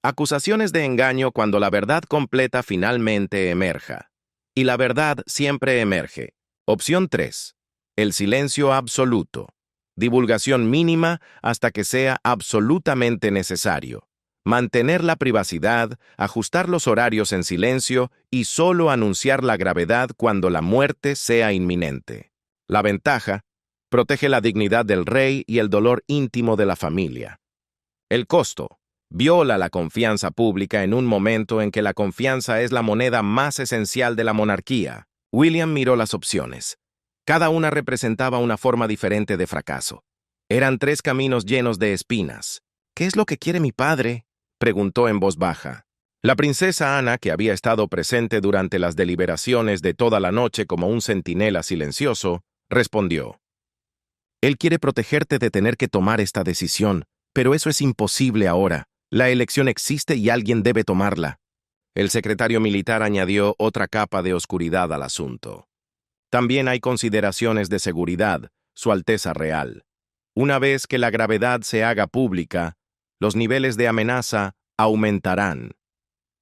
Acusaciones de engaño cuando la verdad completa finalmente emerja. Y la verdad siempre emerge. Opción 3. El silencio absoluto. Divulgación mínima hasta que sea absolutamente necesario. Mantener la privacidad, ajustar los horarios en silencio y solo anunciar la gravedad cuando la muerte sea inminente. La ventaja, protege la dignidad del rey y el dolor íntimo de la familia. El costo, viola la confianza pública en un momento en que la confianza es la moneda más esencial de la monarquía. William miró las opciones. Cada una representaba una forma diferente de fracaso. Eran 3 caminos llenos de espinas. ¿Qué es lo que quiere mi padre?, preguntó en voz baja. La princesa Ana, que había estado presente durante las deliberaciones de toda la noche como un centinela silencioso, respondió. Él quiere protegerte de tener que tomar esta decisión, pero eso es imposible ahora. La elección existe y alguien debe tomarla. El secretario militar añadió otra capa de oscuridad al asunto. También hay consideraciones de seguridad, Su Alteza Real. Una vez que la gravedad se haga pública, los niveles de amenaza aumentarán.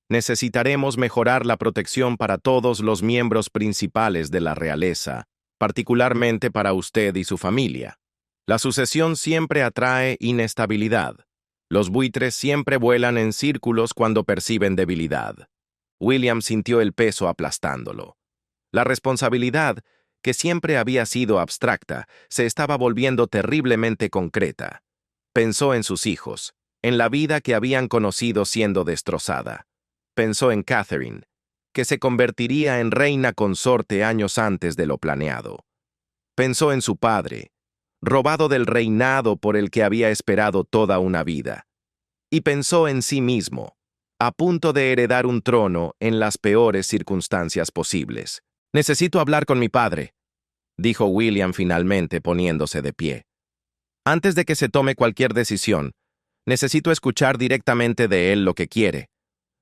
Necesitaremos mejorar la protección para todos los miembros principales de la realeza, particularmente para usted y su familia. La sucesión siempre atrae inestabilidad. Los buitres siempre vuelan en círculos cuando perciben debilidad. William sintió el peso aplastándolo. La responsabilidad, que siempre había sido abstracta, se estaba volviendo terriblemente concreta. Pensó en sus hijos, en la vida que habían conocido siendo destrozada. Pensó en Catherine, que se convertiría en reina consorte años antes de lo planeado. Pensó en su padre, robado del reinado por el que había esperado toda una vida. Y pensó en sí mismo, a punto de heredar un trono en las peores circunstancias posibles. «Necesito hablar con mi padre», dijo William finalmente poniéndose de pie. «Antes de que se tome cualquier decisión, necesito escuchar directamente de él lo que quiere.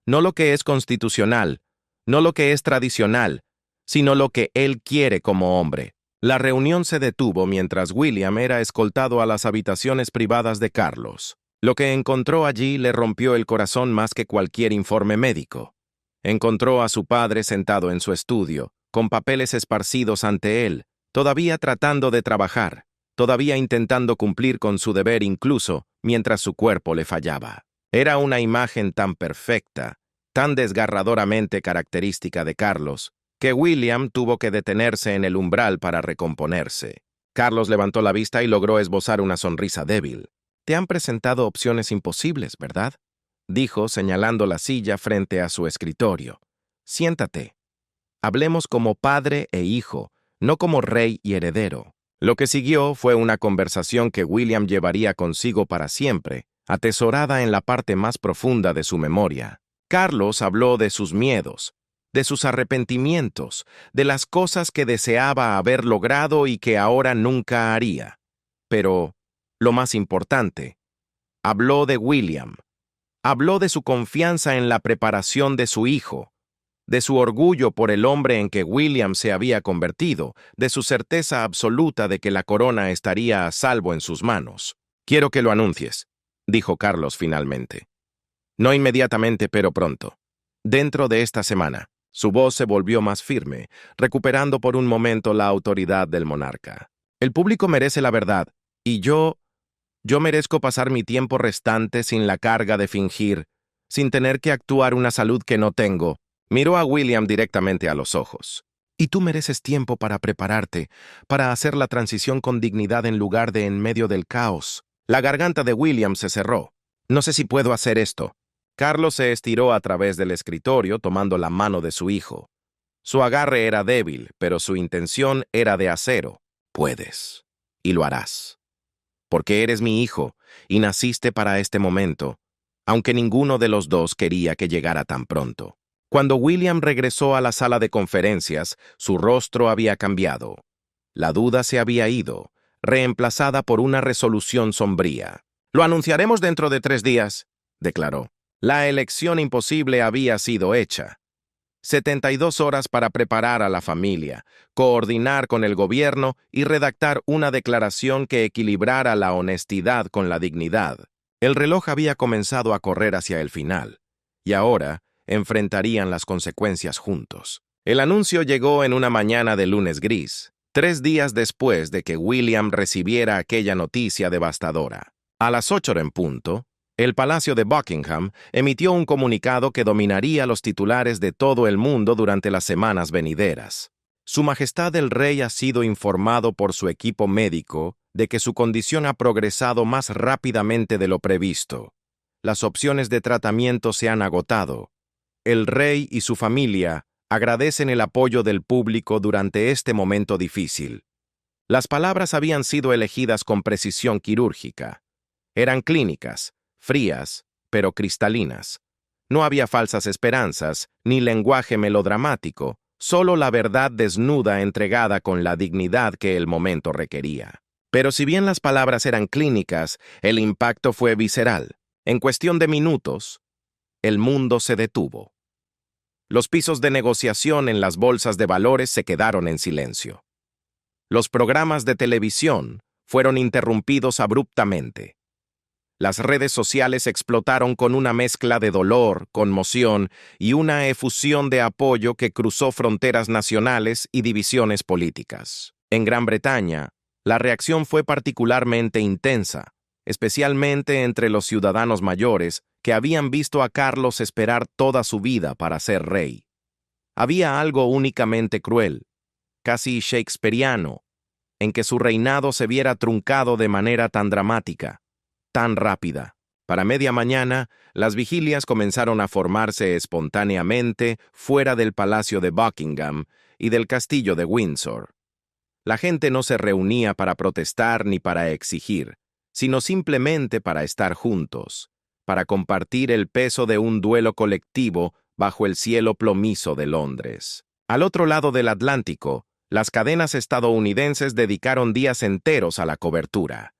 No lo que es constitucional, no lo que es tradicional, sino lo que él quiere como hombre». La reunión se detuvo mientras William era escoltado a las habitaciones privadas de Carlos. Lo que encontró allí le rompió el corazón más que cualquier informe médico. Encontró a su padre sentado en su estudio, con papeles esparcidos ante él, todavía tratando de trabajar, todavía intentando cumplir con su deber incluso mientras su cuerpo le fallaba. Era una imagen tan perfecta, tan desgarradoramente característica de Carlos, que William tuvo que detenerse en el umbral para recomponerse. Carlos levantó la vista y logró esbozar una sonrisa débil. «Te han presentado opciones imposibles, ¿verdad?», dijo, señalando la silla frente a su escritorio. «Siéntate. Hablemos como padre e hijo, no como rey y heredero». Lo que siguió fue una conversación que William llevaría consigo para siempre, atesorada en la parte más profunda de su memoria. Carlos habló de sus miedos, de sus arrepentimientos, de las cosas que deseaba haber logrado y que ahora nunca haría. Pero, lo más importante, habló de William. Habló de su confianza en la preparación de su hijo, de su orgullo por el hombre en que William se había convertido, de su certeza absoluta de que la corona estaría a salvo en sus manos. «Quiero que lo anuncies», dijo Carlos finalmente. «No inmediatamente, pero pronto. Dentro de esta semana». Su voz se volvió más firme, recuperando por un momento la autoridad del monarca. «El público merece la verdad, y yo merezco pasar mi tiempo restante sin la carga de fingir, sin tener que actuar una salud que no tengo». Miró a William directamente a los ojos. «Y tú mereces tiempo para prepararte, para hacer la transición con dignidad en lugar de en medio del caos». La garganta de William se cerró. «No sé si puedo hacer esto». Carlos se estiró a través del escritorio tomando la mano de su hijo. Su agarre era débil, pero su intención era de acero. «Puedes, y lo harás. Porque eres mi hijo, y naciste para este momento, aunque ninguno de los dos quería que llegara tan pronto». Cuando William regresó a la sala de conferencias, su rostro había cambiado. La duda se había ido, reemplazada por una resolución sombría. «Lo anunciaremos dentro de 3 días», declaró. La elección imposible había sido hecha. 72 horas para preparar a la familia, coordinar con el gobierno y redactar una declaración que equilibrara la honestidad con la dignidad. El reloj había comenzado a correr hacia el final, y ahora enfrentarían las consecuencias juntos. El anuncio llegó en una mañana de lunes gris, 3 días después de que William recibiera aquella noticia devastadora. A las 8 en punto, el Palacio de Buckingham emitió un comunicado que dominaría los titulares de todo el mundo durante las semanas venideras. Su Majestad el Rey ha sido informado por su equipo médico de que su condición ha progresado más rápidamente de lo previsto. Las opciones de tratamiento se han agotado. El rey y su familia agradecen el apoyo del público durante este momento difícil. Las palabras habían sido elegidas con precisión quirúrgica. Eran clínicas, frías, pero cristalinas. No había falsas esperanzas, ni lenguaje melodramático, solo la verdad desnuda entregada con la dignidad que el momento requería. Pero si bien las palabras eran clínicas, el impacto fue visceral. En cuestión de minutos, el mundo se detuvo. Los pisos de negociación en las bolsas de valores se quedaron en silencio. Los programas de televisión fueron interrumpidos abruptamente. Las redes sociales explotaron con una mezcla de dolor, conmoción y una efusión de apoyo que cruzó fronteras nacionales y divisiones políticas. En Gran Bretaña, la reacción fue particularmente intensa, especialmente entre los ciudadanos mayores que habían visto a Carlos esperar toda su vida para ser rey. Había algo únicamente cruel, casi shakespeariano, en que su reinado se viera truncado de manera tan dramática, tan rápida. Para media mañana, las vigilias comenzaron a formarse espontáneamente fuera del Palacio de Buckingham y del Castillo de Windsor. La gente no se reunía para protestar ni para exigir, sino simplemente para estar juntos, para compartir el peso de un duelo colectivo bajo el cielo plomizo de Londres. Al otro lado del Atlántico, las cadenas estadounidenses dedicaron días enteros a la cobertura.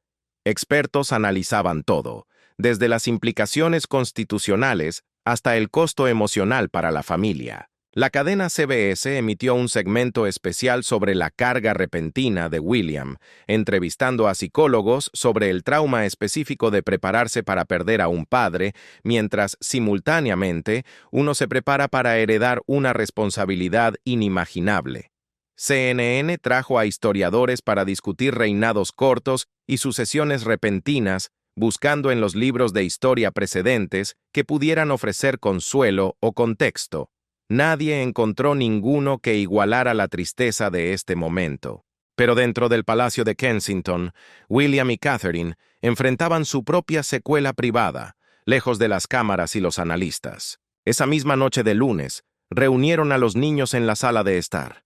Expertos analizaban todo, desde las implicaciones constitucionales hasta el costo emocional para la familia. La cadena CBS emitió un segmento especial sobre la carga repentina de William, entrevistando a psicólogos sobre el trauma específico de prepararse para perder a un padre, mientras simultáneamente uno se prepara para heredar una responsabilidad inimaginable. CNN trajo a historiadores para discutir reinados cortos y sucesiones repentinas, buscando en los libros de historia precedentes que pudieran ofrecer consuelo o contexto. Nadie encontró ninguno que igualara la tristeza de este momento. Pero dentro del Palacio de Kensington, William y Catherine enfrentaban su propia secuela privada, lejos de las cámaras y los analistas. Esa misma noche de lunes, reunieron a los niños en la sala de estar.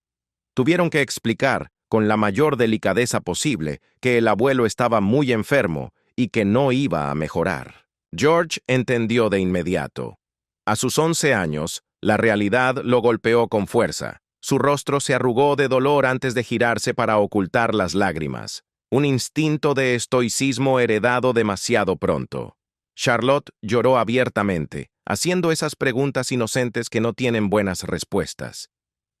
Tuvieron que explicar, con la mayor delicadeza posible, que el abuelo estaba muy enfermo y que no iba a mejorar. George entendió de inmediato. A sus 11 años, la realidad lo golpeó con fuerza. Su rostro se arrugó de dolor antes de girarse para ocultar las lágrimas. Un instinto de estoicismo heredado demasiado pronto. Charlotte lloró abiertamente, haciendo esas preguntas inocentes que no tienen buenas respuestas.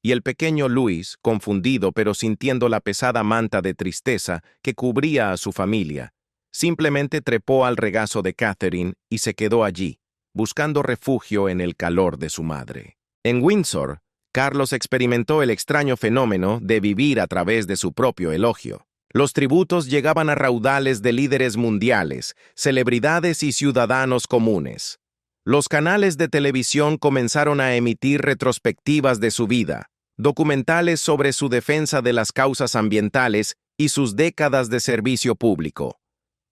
Y el pequeño Louis, confundido pero sintiendo la pesada manta de tristeza que cubría a su familia, simplemente trepó al regazo de Catherine y se quedó allí, buscando refugio en el calor de su madre. En Windsor, Carlos experimentó el extraño fenómeno de vivir a través de su propio elogio. Los tributos llegaban a raudales de líderes mundiales, celebridades y ciudadanos comunes. Los canales de televisión comenzaron a emitir retrospectivas de su vida, documentales sobre su defensa de las causas ambientales y sus décadas de servicio público.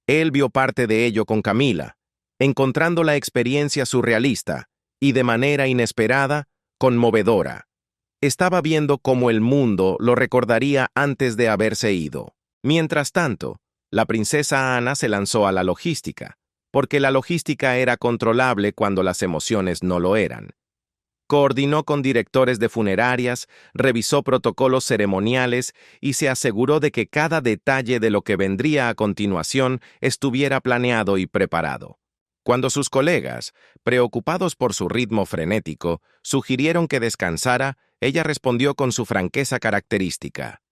Él vio parte de ello con Camila, encontrando la experiencia surrealista y, de manera inesperada, conmovedora. Estaba viendo cómo el mundo lo recordaría antes de haberse ido. Mientras tanto, la princesa Ana se lanzó a la logística, porque la logística era controlable cuando las emociones no lo eran. Coordinó con directores de funerarias, revisó protocolos ceremoniales y se aseguró de que cada detalle de lo que vendría a continuación estuviera planeado y preparado. Cuando sus colegas, preocupados por su ritmo frenético, sugirieron que descansara, ella respondió con su franqueza característica.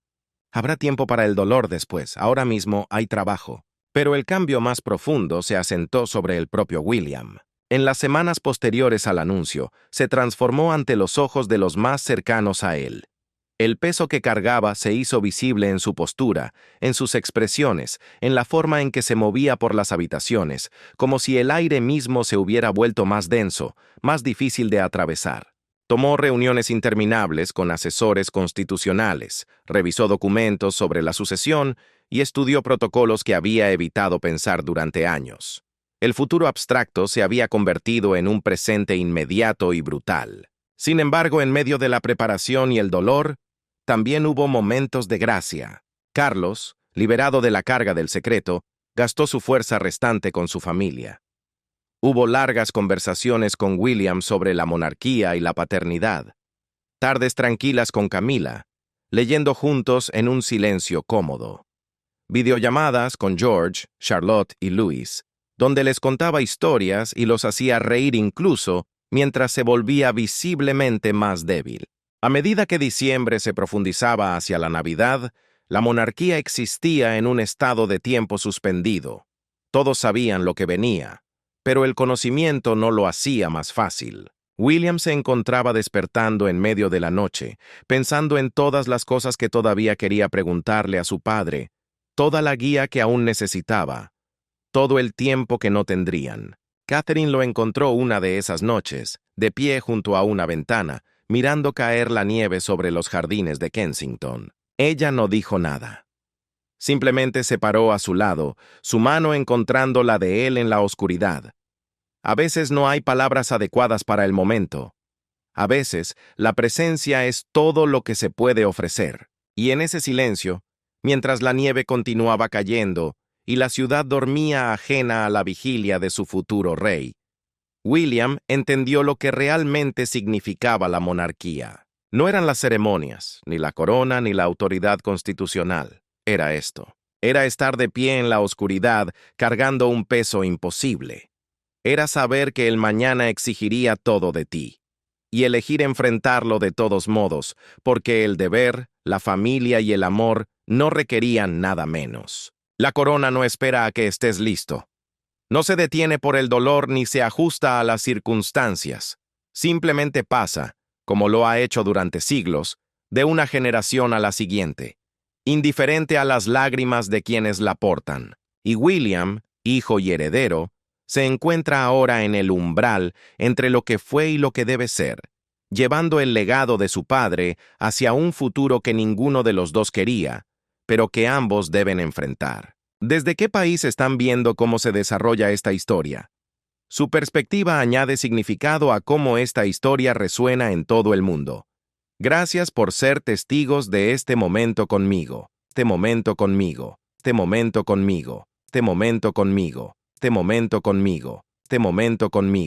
Habrá tiempo para el dolor después, ahora mismo hay trabajo. Pero el cambio más profundo se asentó sobre el propio William. En las semanas posteriores al anuncio, se transformó ante los ojos de los más cercanos a él. El peso que cargaba se hizo visible en su postura, en sus expresiones, en la forma en que se movía por las habitaciones, como si el aire mismo se hubiera vuelto más denso, más difícil de atravesar. Tomó reuniones interminables con asesores constitucionales, revisó documentos sobre la sucesión y estudió protocolos que había evitado pensar durante años. El futuro abstracto se había convertido en un presente inmediato y brutal. Sin embargo, en medio de la preparación y el dolor, también hubo momentos de gracia. Carlos, liberado de la carga del secreto, gastó su fuerza restante con su familia. Hubo largas conversaciones con William sobre la monarquía y la paternidad. Tardes tranquilas con Camila, leyendo juntos en un silencio cómodo. Videollamadas con George, Charlotte y Louis, donde les contaba historias y los hacía reír incluso mientras se volvía visiblemente más débil. A medida que diciembre se profundizaba hacia la Navidad, la monarquía existía en un estado de tiempo suspendido. Todos sabían lo que venía, pero el conocimiento no lo hacía más fácil. William se encontraba despertando en medio de la noche, pensando en todas las cosas que todavía quería preguntarle a su padre, toda la guía que aún necesitaba, todo el tiempo que no tendrían. Catherine lo encontró una de esas noches, de pie junto a una ventana, mirando caer la nieve sobre los jardines de Kensington. Ella no dijo nada. Simplemente se paró a su lado, su mano encontrando la de él en la oscuridad. A veces no hay palabras adecuadas para el momento. A veces, la presencia es todo lo que se puede ofrecer. Y en ese silencio, mientras la nieve continuaba cayendo y la ciudad dormía ajena a la vigilia de su futuro rey, William entendió lo que realmente significaba la monarquía. No eran las ceremonias, ni la corona, ni la autoridad constitucional. Era esto. Era estar de pie en la oscuridad, cargando un peso imposible. Era saber que el mañana exigiría todo de ti. Y elegir enfrentarlo de todos modos, porque el deber, la familia y el amor no requerían nada menos. La corona no espera a que estés listo. No se detiene por el dolor ni se ajusta a las circunstancias. Simplemente pasa, como lo ha hecho durante siglos, de una generación a la siguiente, indiferente a las lágrimas de quienes la portan. Y William, hijo y heredero, se encuentra ahora en el umbral entre lo que fue y lo que debe ser, llevando el legado de su padre hacia un futuro que ninguno de los dos quería, pero que ambos deben enfrentar. ¿Desde qué país están viendo cómo se desarrolla esta historia? Su perspectiva añade significado a cómo esta historia resuena en todo el mundo. Gracias por ser testigos de este momento conmigo, este momento conmigo, este momento conmigo, este momento conmigo, este momento conmigo, este momento conmigo.